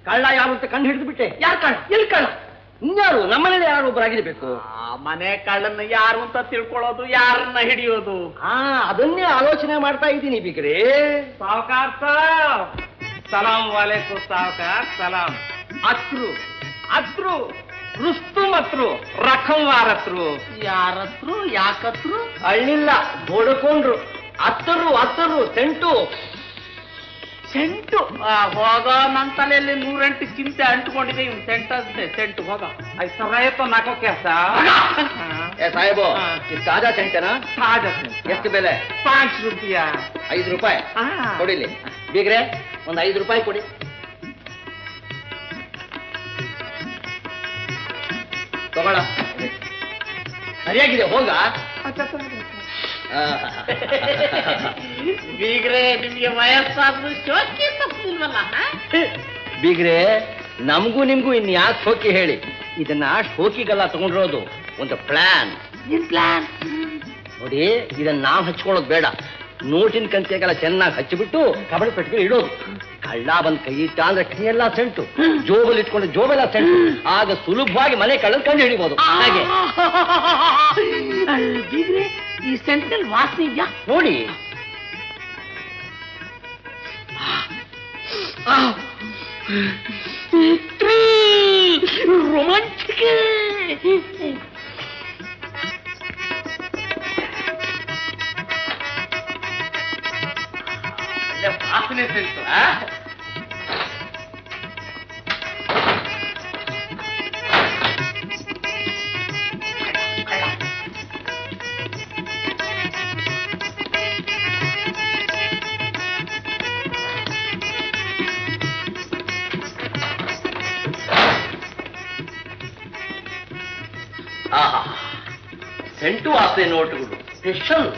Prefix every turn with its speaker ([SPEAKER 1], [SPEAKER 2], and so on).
[SPEAKER 1] ಕಳ್ಳ ಯಾರು ಅಂತ ಕಂಡು ಹಿಡಿದು ಬಿಟ್ಟೆ.
[SPEAKER 2] ಯಾರು ಕಳ್ಳ? ಎಲ್ಲಿ ಕಳ್ಳ?
[SPEAKER 1] ಇನ್ಯಾರು? ನಮ್ಮನೇಲಿ ಯಾರು ಒಬ್ಬರಾಗಿರ್ಬೇಕು.
[SPEAKER 2] ಮನೆ ಕಳ್ಳನ್ನ ಯಾರು ಅಂತ ತಿಳ್ಕೊಳ್ಳೋದು, ಯಾರನ್ನ ಹಿಡಿಯೋದು?
[SPEAKER 1] ಅದನ್ನೇ ಆಲೋಚನೆ ಮಾಡ್ತಾ ಇದ್ದೀನಿ ಬಿಗ್ರೆ.
[SPEAKER 2] ಸಾವ್ಕಾರ್ ಸಾಬ್, ಸಲಾಂ ವಾಲೇಕುಂ ಸಾವ್ಕಾರ್, ಸಲಾಂ. ಅತ್ರು ರುಸ್ತುಂ ಅತ್ರು, ರಖಂವಾರತ್ರು. ಯಾರತ್ರು? ಯಾಕತ್ರು?
[SPEAKER 1] ಅಳ್ಳಿಲ್ಲ, ಬೋಡ್ಕೊಂಡ್ರು. ಅತ್ತರು ಸೆಂಟು.
[SPEAKER 2] ಹೋಗೋ, ನನ್ನ ತಲೆಯಲ್ಲಿ 108 ಚಿಂತೆ ಅಂಟ್ಕೊಂಡಿದೆ. ಇವ್ನು ಸೆಂಟು ಹೋಗ. ಸರಾಯಪ್ಪ ನಾಕೋ ಕೆಲಸ.
[SPEAKER 1] ಸಾಹೇಬು, ಇದು ತಾಜಾ ಸೆಂಟೇನಾ?
[SPEAKER 2] ತಾಜಾ ಸೆಂಟ್.
[SPEAKER 1] ಎಷ್ಟು ಬೆಲೆ?
[SPEAKER 2] 5 ರೂಪಾಯಿ.
[SPEAKER 1] 5 ರೂಪಾಯಿ ಕೊಡಿಲಿ. ಬೀಗ್ರೆ, ಒಂದು 5 ರೂಪಾಯಿ ಕೊಡಿ. ತಗೊಳ, ಸರಿಯಾಗಿದೆ, ಹೋಗ.
[SPEAKER 2] ಬೀಗ್ರೆ, ನಿಮ್ಗೆ ವಯಸ್ಸಾದ್ರೂ ಶೋಕಿ ತಪ್ಪಿಲ್ವಲ್ಲ?
[SPEAKER 1] ಬೀಗ್ರೆ, ನಮಗೂ ನಿಮ್ಗೂ ಇನ್ಯಾಕೆ ಶೋಕಿ ಹೇಳಿ? ಇದನ್ನ ಶೋಕಿಗೆಲ್ಲ ತಗೊಂಡಿರೋದು ಒಂದು ಪ್ಲಾನ್.
[SPEAKER 2] ಏನ್ ಪ್ಲಾನ್?
[SPEAKER 1] ನೋಡಿ, ಇದನ್ನ ನಾವು ಹಚ್ಕೊಳ್ಳೋದು ಬೇಡ. ನೋಟಿನ ಕಂತೆಗೆಲ್ಲ ಚೆನ್ನಾಗಿ ಹಚ್ಚಿಬಿಟ್ಟು ಕಬಡ್ಡಿ ಪೆಟ್ಟಿಗೆ ಇಡೋದು. ಕಳ್ಳ ಬಂದ್ ಕೈ ಇಟ್ಟ ಅಂದ್ರೆ ಕೈಯೆಲ್ಲ ಸೆಂಟು, ಜೋಬಲ್ಲಿ ಇಟ್ಕೊಂಡು ಜೋಬೆಲ್ಲ ಸೆಂಟು. ಆಗ ಸುಲಭವಾಗಿ ಮನೆ ಕಳ್ಳನ್ ಕಂಡು ಹಿಡಿಬಹುದು. ಹಾಗೆ
[SPEAKER 2] ಬೀಗ್ರೆ, ಈ ಸೆಂಟ್ರಲ್ಲಿ ವಾಸನೆ ಇದೆಯಾ
[SPEAKER 1] ನೋಡಿ.
[SPEAKER 2] ರೊಮ್ಯಾಂಟಿಕ್. ವಾಸನೆ ಸೆಂಟು.
[SPEAKER 1] ಸೆಂಟು ವಾಸನೆ ನೋಟುಗಳು ಸ್ಪೆಷಲ್.